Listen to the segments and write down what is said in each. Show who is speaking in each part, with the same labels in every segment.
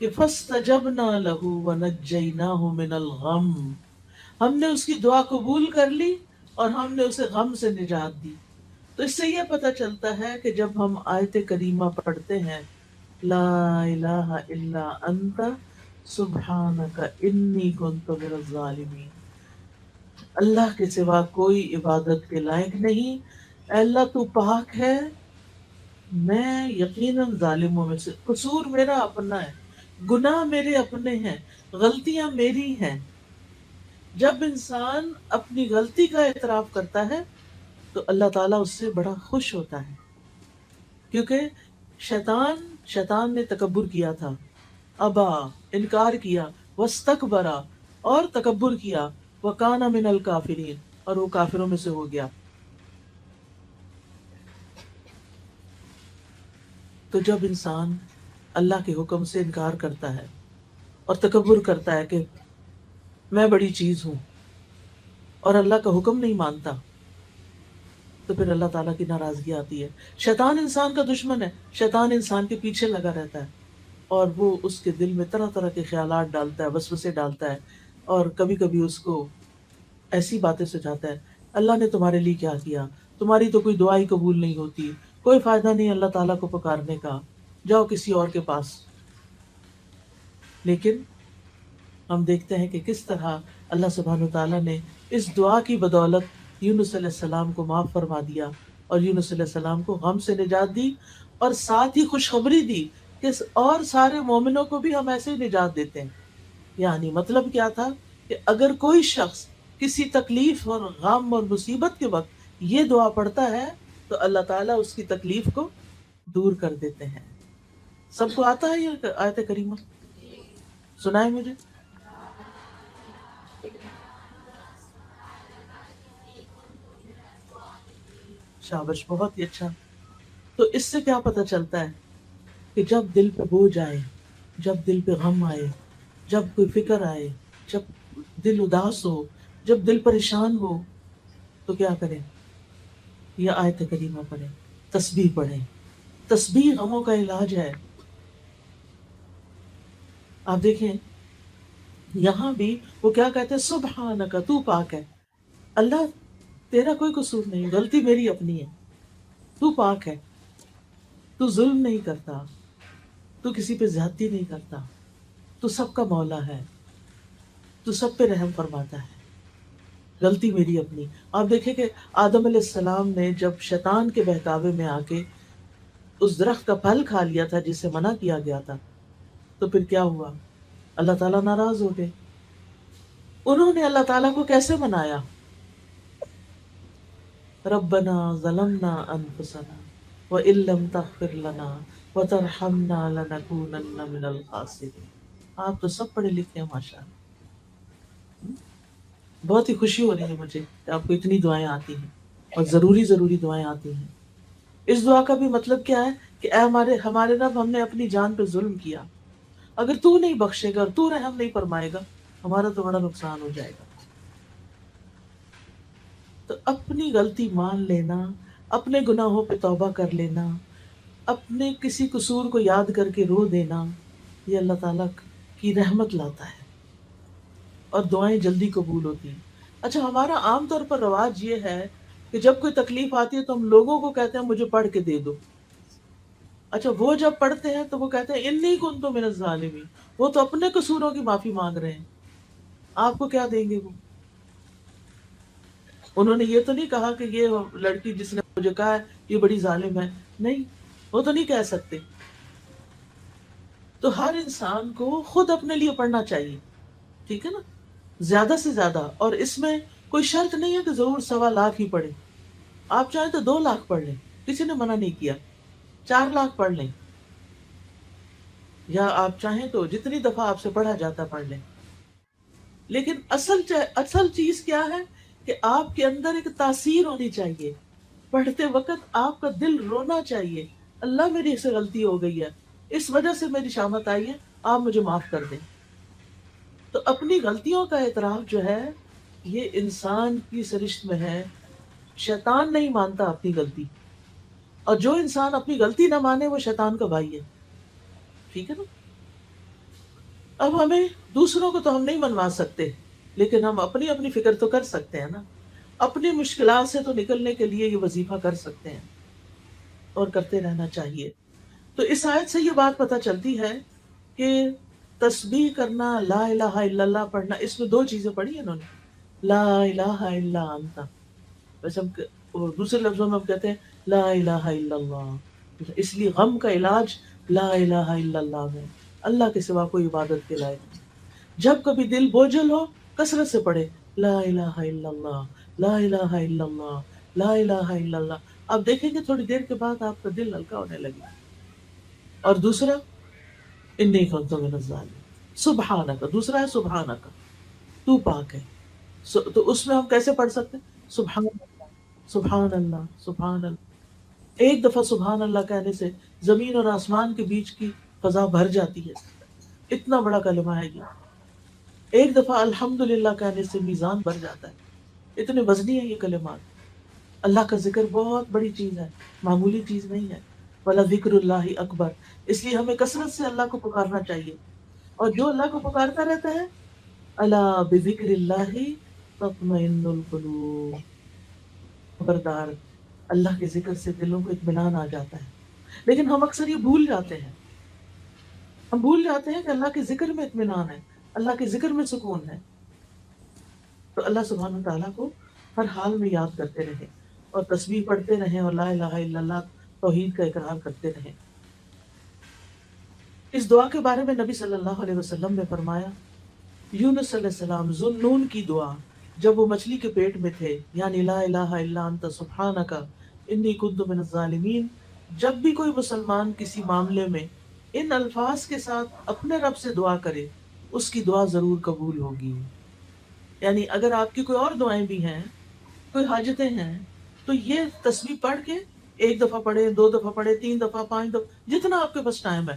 Speaker 1: کہ فَاسْتَجَبْنَا لَهُ وَنَجَّيْنَاهُ مِنَ الْغَمِّ، ہم نے اس کی دعا قبول کر لی اور ہم نے اسے غم سے نجات دی۔ تو اس سے یہ پتہ چلتا ہے کہ جب ہم آیت کریمہ پڑھتے ہیں، لا الہ الا انت سبحانک انی کنت من الظالمین، اللہ کے سوا کوئی عبادت کے لائق نہیں، اے اللہ تو پاک ہے، میں یقیناً ظالموں میں سے، قصور میرا اپنا ہے، گناہ میرے اپنے ہیں، غلطیاں میری ہیں۔ جب انسان اپنی غلطی کا اعتراف کرتا ہے تو اللہ تعالیٰ اس سے بڑا خوش ہوتا ہے، کیونکہ شیطان نے تکبر کیا تھا، ابا، انکار کیا، واستکبرا، اور تکبر کیا، وکان من الکافرین، اور وہ کافروں میں سے ہو گیا۔ تو جب انسان اللہ کے حکم سے انکار کرتا ہے اور تکبر کرتا ہے کہ میں بڑی چیز ہوں، اور اللہ کا حکم نہیں مانتا، تو پھر اللہ تعالیٰ کی ناراضگی آتی ہے۔ شیطان انسان کا دشمن ہے، شیطان انسان کے پیچھے لگا رہتا ہے، اور وہ اس کے دل میں طرح طرح کے خیالات ڈالتا ہے، وسوسے ڈالتا ہے، اور کبھی کبھی اس کو ایسی باتیں سجاتا ہے، اللہ نے تمہارے لیے کیا کیا، تمہاری تو کوئی دعا ہی قبول نہیں ہوتی، کوئی فائدہ نہیں اللہ تعالیٰ کو پکارنے کا، جاؤ کسی اور کے پاس۔ لیکن ہم دیکھتے ہیں کہ کس طرح اللہ سبحانہ وتعالیٰ نے اس دعا کی بدولت یونس علیہ السلام کو معاف فرما دیا، اور یونس علیہ السلام کو غم سے نجات دی، اور ساتھ ہی خوشخبری دی کہ اور سارے مومنوں کو بھی ہم ایسے ہی نجات دیتے ہیں۔ یعنی مطلب کیا تھا کہ اگر کوئی شخص کسی تکلیف اور غم اور مصیبت کے وقت یہ دعا پڑھتا ہے تو اللہ تعالیٰ اس کی تکلیف کو دور کر دیتے ہیں۔ سب کو آتا ہے یہ آیت کریمہ؟ سنائے مجھے۔ شابش، بہت ہی اچھا۔ تو اس سے کیا پتہ چلتا ہے کہ جب دل پہ بوجھ آئے، جب دل پہ غم آئے، جب کوئی فکر آئے، جب دل اداس ہو، جب دل پریشان ہو، تو کیا کریں؟ یہ آیت کریمہ پڑھیں، تسبیح پڑھیں۔ تسبیح غموں کا علاج ہے۔ آپ دیکھیں یہاں بھی وہ کیا کہتے ہیں، سبحانک، تو پاک ہے اللہ، تیرا کوئی قصور نہیں، غلطی میری اپنی ہے، تو پاک ہے، تو ظلم نہیں کرتا، تو کسی پہ زیادتی نہیں کرتا، تو سب کا مولا ہے، تو سب پہ رحم فرماتا ہے، غلطی میری اپنی۔ آپ دیکھیں کہ آدم علیہ السلام نے جب شیطان کے بہکاوے میں آ کے اس درخت کا پھل کھا لیا تھا جس سے منع کیا گیا تھا، تو پھر کیا ہوا؟ اللہ تعالیٰ ناراض ہو گئے۔ انہوں نے اللہ تعالیٰ کو کیسے منایا؟ ربنا ظلمنا انفسنا وان لم تغفر لنا وترحمنا لنکونن من الخاسرین۔ آپ تو سب پڑھے لکھے ہیں ماشاء اللہ، بہت ہی خوشی ہو رہی ہے مجھے کہ آپ کو اتنی دعائیں آتی ہیں، اور ضروری دعائیں آتی ہیں۔ اس دعا کا بھی مطلب کیا ہے کہ اے ہمارے رب، ہم نے اپنی جان پہ ظلم کیا، اگر تو نہیں بخشے گا اور تو رحم نہیں فرمائے گا، ہمارا تو بڑا نقصان ہو جائے گا۔ تو اپنی غلطی مان لینا، اپنے گناہوں پہ توبہ کر لینا، اپنے کسی قصور کو یاد کر کے رو دینا، یہ اللہ تعالیٰ کی رحمت لاتا ہے، اور دعائیں جلدی قبول ہوتی ہیں۔ اچھا، ہمارا عام طور پر رواج یہ ہے کہ جب کوئی تکلیف آتی ہے تو ہم لوگوں کو کہتے ہیں مجھے پڑھ کے دے دو۔ اچھا، وہ جب پڑھتے ہیں تو وہ کہتے ہیں انی کنت من الظالمین، وہ تو اپنے قصوروں کی معافی مانگ رہے ہیں، آپ کو کیا دیں گے وہ؟ انہوں نے یہ تو نہیں کہا کہ یہ لڑکی جس نے مجھے کہا ہے یہ بڑی ظالم ہے، نہیں، وہ تو نہیں کہہ سکتے۔ تو ہر انسان کو خود اپنے لیے پڑھنا چاہیے، ٹھیک ہے نا، زیادہ سے زیادہ۔ اور اس میں کوئی شرط نہیں ہے کہ ضرور 1.25 ہی پڑھیں، آپ چاہیں تو 2 لاکھ پڑھ لیں، کسی نے منع نہیں کیا، 4 لاکھ پڑھ لیں، یا آپ چاہیں تو جتنی دفعہ آپ سے پڑھا جاتا پڑھ لیں۔ لیکن اصل چیز کیا ہے کہ آپ کے اندر ایک تاثیر ہونی چاہیے، پڑھتے وقت آپ کا دل رونا چاہیے، اللہ میری سے غلطی ہو گئی ہے، اس وجہ سے میری شامت آئی ہے، آپ مجھے معاف کر دیں۔ تو اپنی غلطیوں کا اعتراف جو ہے یہ انسان کی سرشت میں ہے۔ شیطان نہیں مانتا اپنی غلطی، اور جو انسان اپنی غلطی نہ مانے وہ شیطان کا بھائی ہے، ٹھیک ہے نا۔ اب ہمیں دوسروں کو تو ہم نہیں منوا سکتے، لیکن ہم اپنی اپنی فکر تو کر سکتے ہیں نا، اپنی مشکلات سے تو نکلنے کے لیے یہ وظیفہ کر سکتے ہیں اور کرتے رہنا چاہیے۔ تو اس آیت سے یہ بات پتہ چلتی ہے کہ تسبیح کرنا، لا الہ الا اللہ پڑھنا، اس میں دو چیزیں پڑھی انہوں نے، لا الہ الا انت، ویسے اور دوسرے لفظوں میں ہم کہتے ہیں لا الہ الا اللہ، اس لیے غم کا علاج لا الہ الا اللہ میں، اللہ کے سوا کوئی عبادت کے لائق نہیں۔ جب کبھی دل بوجھل ہو، کثرت سے پڑھے لا الہ الا اللہ، لا الہ الا اللہ، لا الہ الا اللہ، آپ دیکھیں گے تھوڑی دیر کے بعد آپ کا دل ہلکا ہونے لگے۔ اور دوسرا انی کنت من الظالمین، سبحانک، دوسرا ہے سبحانک، تو پاک ہے۔ تو اس میں ہم کیسے پڑھ سکتے ہیں؟ سبحان اللہ، سبحان اللہ، سبحان اللہ، ایک دفعہ سبحان اللہ کہنے سے زمین اور آسمان کے بیچ کی فضا بھر جاتی ہے، اتنا بڑا کلمہ ہے یہ۔ ایک دفعہ الحمدللہ کہنے سے میزان بھر جاتا ہے، اتنے وزنی ہے یہ کلمات۔ اللہ کا ذکر بہت بڑی چیز ہے، معمولی چیز نہیں ہے۔ وَلَذِكْرُ اللَّهِ اکبر، اس لیے ہمیں کثرت سے اللہ کو پکارنا چاہیے، اور جو اللہ کو پکارتا رہتا ہے، الا بذکر اللہ تطمئن القلوب، خبردار، اللہ کے ذکر سے دلوں کو اطمینان آ جاتا ہے۔ لیکن ہم اکثر یہ بھول جاتے ہیں، ہم بھول جاتے ہیں کہ اللہ کے ذکر میں اطمینان ہے، اللہ کے ذکر میں سکون ہے۔ تو اللہ سبحانہ وتعالیٰ کو ہر حال میں یاد کرتے رہیں، اور تسبیح پڑھتے رہیں، اور لا الہ الا اللہ توحید کا اقرار کرتے رہیں۔ اس دعا کے بارے میں نبی صلی اللہ علیہ وسلم نے فرمایا، یونس علیہ السلام ذوالنون کی دعا جب وہ مچھلی کے پیٹ میں تھے، یعنی لا الہ الا انت سبحانک انی کنت من الظالمین، جب بھی کوئی مسلمان کسی معاملے میں ان الفاظ کے ساتھ اپنے رب سے دعا کرے، اس کی دعا ضرور قبول ہوگی۔ یعنی اگر آپ کی کوئی اور دعائیں بھی ہیں، کوئی حاجتیں ہیں، تو یہ تسبیح پڑھ کے ایک دفعہ پڑھے، دو دفعہ پڑھے، تین دفعہ، پانچ دفعہ، جتنا آپ کے پاس ٹائم ہے،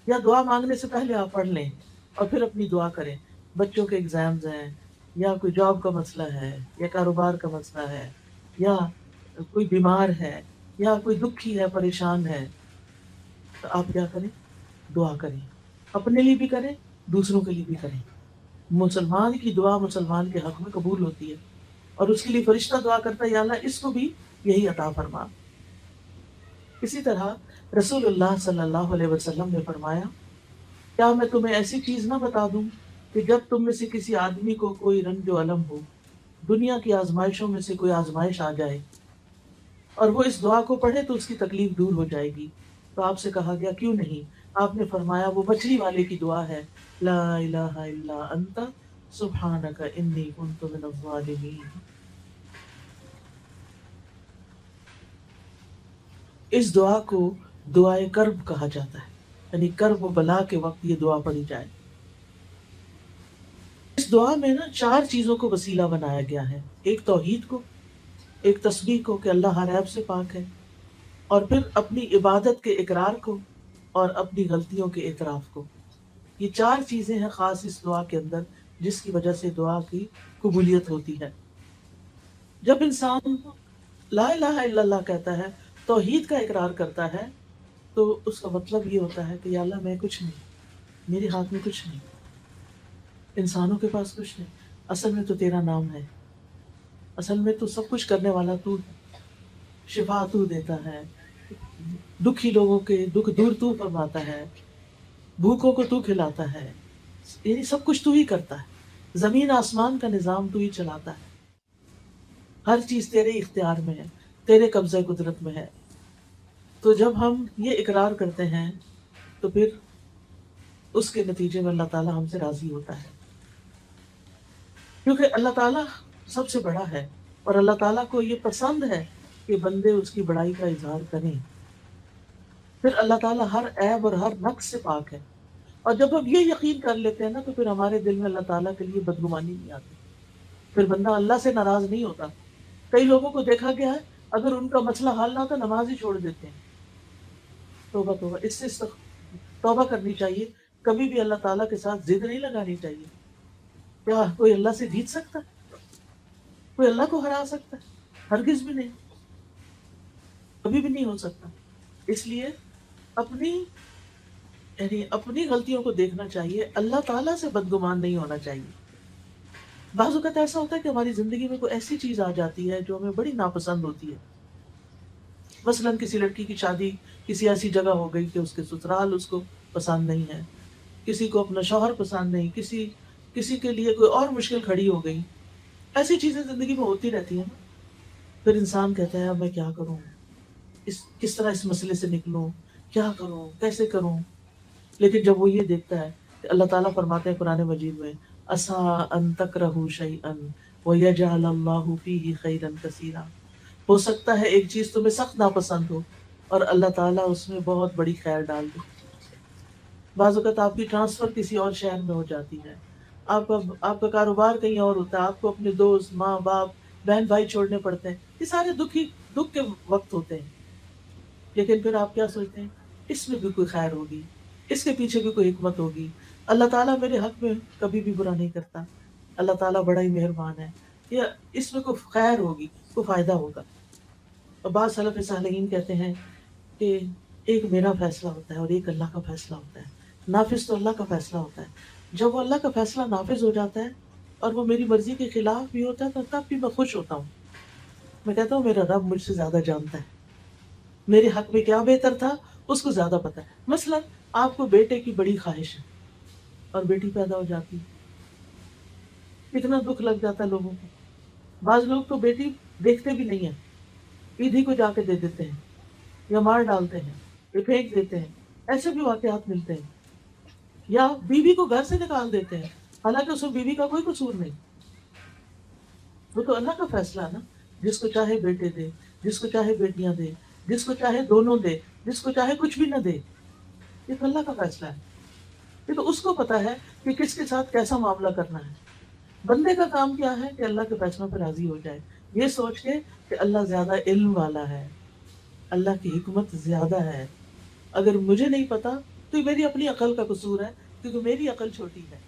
Speaker 1: یا دعا مانگنے سے پہلے آپ پڑھ لیں اور پھر اپنی دعا کریں۔ بچوں کے ایگزامز ہیں، یا کوئی جاب کا مسئلہ ہے، یا کاروبار کا مسئلہ ہے، یا کوئی بیمار ہے، یا کوئی دکھی ہے، پریشان ہے، تو آپ کیا کریں؟ دعا کریں، اپنے لیے بھی کریں، دوسروں کے لیے بھی کریں۔ مسلمان کی دعا مسلمان کے حق میں قبول ہوتی ہے، اور اس کے لیے فرشتہ دعا کرتا ہے، یا اللہ اس کو بھی یہی عطا فرما۔ اسی طرح رسول اللہ صلی اللہ علیہ وسلم نے فرمایا، کیا میں تمہیں ایسی چیز نہ بتا دوں کہ جب تم میں سے کسی آدمی کو کوئی رنج و الم ہو، دنیا کی آزمائشوں میں سے کوئی آزمائش آ جائے، اور وہ اس دعا کو پڑھے تو اس کی تکلیف دور ہو جائے گی؟ تو آپ سے کہا گیا کیوں نہیں؟ آپ نے فرمایا وہ مچھلی والے کی دعا ہے، لا الہ الا انت سبحانک انی کنت من الظالمین۔ اس دعا کو دعائے کرب کہا جاتا ہے، یعنی کرب و بلا کے وقت یہ دعا پڑھی جائے۔ اس دعا میں نا چار چیزوں کو وسیلہ بنایا گیا ہے، ایک توحید کو، ایک تسبیح کو کہ اللہ ہر عیب سے پاک ہے، اور پھر اپنی عبادت کے اقرار کو، اور اپنی غلطیوں کے اعتراف کو۔ یہ چار چیزیں ہیں خاص اس دعا کے اندر، جس کی وجہ سے دعا کی قبولیت ہوتی ہے۔ جب انسان لا الہ الا اللہ کہتا ہے، توحید کا اقرار کرتا ہے، تو اس کا مطلب یہ ہوتا ہے کہ یا اللہ میں کچھ نہیں، میرے ہاتھ میں کچھ نہیں، انسانوں کے پاس کچھ نہیں، اصل میں تو تیرا نام ہے، اصل میں تو سب کچھ کرنے والا تو ہے، شفا تو دیتا ہے، دکھی لوگوں کے دکھ دور تو فرماتا ہے، بھوکوں کو تو کھلاتا ہے، یعنی سب کچھ تو ہی کرتا ہے، زمین آسمان کا نظام تو ہی چلاتا ہے، ہر چیز تیرے اختیار میں ہے، تیرے قبضہ قدرت میں ہے۔ تو جب ہم یہ اقرار کرتے ہیں تو پھر اس کے نتیجے میں اللہ تعالیٰ ہم سے راضی ہوتا ہے، کیونکہ اللہ تعالیٰ سب سے بڑا ہے، اور اللہ تعالیٰ کو یہ پسند ہے کہ بندے اس کی بڑائی کا اظہار کریں۔ پھر اللہ تعالیٰ ہر عیب اور ہر نقص سے پاک ہے، اور جب ہم یہ یقین کر لیتے ہیں نا، تو پھر ہمارے دل میں اللہ تعالیٰ کے لیے بدگمانی نہیں آتی، پھر بندہ اللہ سے ناراض نہیں ہوتا۔ کئی لوگوں کو دیکھا گیا ہے، اگر ان کا مسئلہ حل نہ ہوتا نماز ہی چھوڑ دیتے ہیں۔ توبہ توبہ، اس سے توبہ کرنی چاہیے، کبھی بھی اللہ تعالیٰ کے ساتھ ضد نہیں لگانی چاہیے۔ کیا کوئی اللہ سے جیت سکتا ہے؟ کوئی اللہ کو ہرا سکتا ہے؟ ہرگز بھی نہیں، کبھی بھی نہیں ہو سکتا۔ اس لیے اپنی یعنی اپنی غلطیوں کو دیکھنا چاہیے، اللہ تعالیٰ سے بدگمان نہیں ہونا چاہیے۔ بعض اوقات ایسا ہوتا ہے کہ ہماری زندگی میں کوئی ایسی چیز آ جاتی ہے جو ہمیں بڑی ناپسند ہوتی ہے، مثلاً کسی لڑکی کی شادی کسی ایسی جگہ ہو گئی کہ اس کے سسرال اس کو پسند نہیں ہے، کسی کو اپنا شوہر پسند نہیں، کسی کے لیے کوئی اور مشکل کھڑی ہو گئی، ایسی چیزیں زندگی میں ہوتی رہتی ہیں نا۔ پھر انسان کہتا ہے اب میں کیا کروں، کس طرح اس مسئلے سے نکلوں، کیا کروں، کیسے کروں؟ لیکن جب وہ یہ دیکھتا ہے کہ اللہ تعالیٰ فرماتے ہیں قرآن مجید میں عسیٰ ان تکرہوا شیئا ویجعل اللہ فیہ خیرا کثیرا، ہو سکتا ہے ایک چیز تمہیں سخت ناپسند ہو اور اللہ تعالیٰ اس میں بہت بڑی خیر ڈال دے۔ بعض اوقات آپ کی ٹرانسفر کسی اور شہر میں ہو جاتی ہے، آپ کا کاروبار کہیں اور ہوتا ہے، آپ کو اپنے دوست، ماں باپ، بہن بھائی چھوڑنے پڑتے ہیں، یہ سارے دکھ کے وقت ہوتے ہیں، لیکن پھر آپ کیا سوچتے ہیں اس میں بھی کوئی خیر ہوگی، اس کے پیچھے بھی کوئی حکمت ہوگی، اللہ تعالیٰ میرے حق میں کبھی بھی برا نہیں کرتا، اللہ تعالیٰ بڑا ہی مہربان ہے، یا اس میں کوئی خیر ہوگی، کوئی فائدہ ہوگا۔ اور بعض سلف صالحین کہتے ہیں کہ ایک میرا فیصلہ ہوتا ہے اور ایک اللہ کا فیصلہ ہوتا ہے، نافذ تو اللہ کا فیصلہ ہوتا ہے، جب وہ اللہ کا فیصلہ نافذ ہو جاتا ہے اور وہ میری مرضی کے خلاف بھی ہوتا ہے تو تب بھی میں خوش ہوتا ہوں، میں کہتا ہوں میرا رب مجھ سے زیادہ جانتا ہے، میرے حق میں کیا بہتر تھا اس کو زیادہ پتا ہے۔ مثلا آپ کو بیٹے کی بڑی خواہش ہے اور بیٹی پیدا ہو جاتی ہے، اتنا دکھ لگ جاتا ہے لوگوں کو، بعض لوگ تو بیٹی دیکھتے بھی نہیں ہیں، عید ہی کو جا کے دے دیتے ہیں یا مار ڈالتے ہیں یا پھینک دیتے ہیں، ایسے بھی واقعات ملتے ہیں، یا بیوی کو گھر سے نکال دیتے ہیں حالانکہ اس میں بیوی کا کوئی قصور نہیں، وہ تو اللہ کا فیصلہ ہے نا، جس کو چاہے بیٹے دے، جس کو چاہے بیٹیاں دے، جس کو چاہے دونوں دے، جس کو چاہے کچھ بھی نہ دے، یہ تو اللہ کا فیصلہ ہے، یہ تو اس کو پتا ہے کہ کس کے ساتھ کیسا معاملہ کرنا ہے۔ بندے کا کام کیا ہے کہ اللہ کے فیصلوں پہ راضی ہو جائے، یہ سوچ کے کہ اللہ زیادہ علم والا ہے، اللہ کی حکمت زیادہ ہے، اگر مجھے نہیں پتا تو یہ میری اپنی عقل کا قصور ہے کیونکہ میری عقل چھوٹی ہے،